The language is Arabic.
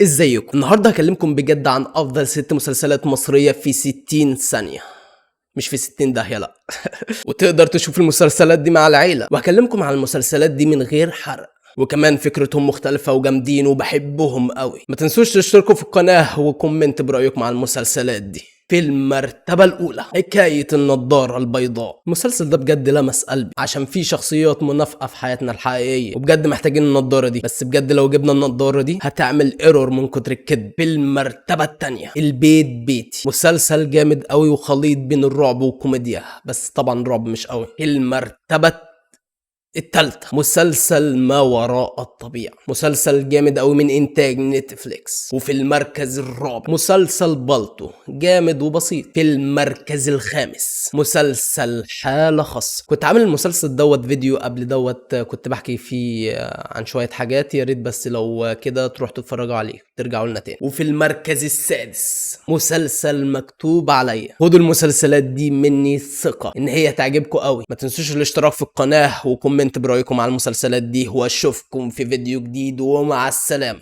ازيكم؟ النهارده هكلمكم بجد عن افضل 6 مسلسلات مصريه في 60 ثانيه، مش في 60 داهيه لا. وتقدر تشوف المسلسلات دي مع العيله، وهكلمكم عن المسلسلات دي من غير حرق، وكمان فكرتهم مختلفة وجامدين وبحبهم قوي. ما تنسوش تشتركوا في القناة وكومنت برأيكم عن المسلسلات دي. في المرتبة الأولى حكاية النضارة البيضاء. المسلسل ده بجد لمس قلبي عشان فيه شخصيات منافقة في حياتنا الحقيقية، وبجد محتاجين النضارة دي، بس بجد لو جبنا النضارة دي هتعمل ايرور من كتر الكذب. في المرتبة التانية البيت بيتي. مسلسل جامد قوي وخليط بين الرعب والكوميديا، بس طبعا رعب مش قوي. في المرتبة التالتة مسلسل ما وراء الطبيعة. مسلسل جامد قوي من انتاج نتفليكس. وفي المركز الرابع مسلسل بالطو، جامد وبسيط. في المركز الخامس مسلسل حالة خاصة. كنت عامل المسلسل دوت فيديو قبل دوت، كنت بحكي فيه عن شوية حاجات، يا ريت بس لو كده تروح تتفرجوا عليه ترجعوا لنا تاني. وفي المركز السادس مسلسل مكتوب عليا. خدوا المسلسلات دي مني ثقة ان هي تعجبكم قوي. ما تنسوش الاشتراك في القناة وكومنت برأيكم على المسلسلات دي، واشوفكم في فيديو جديد ومع السلامة.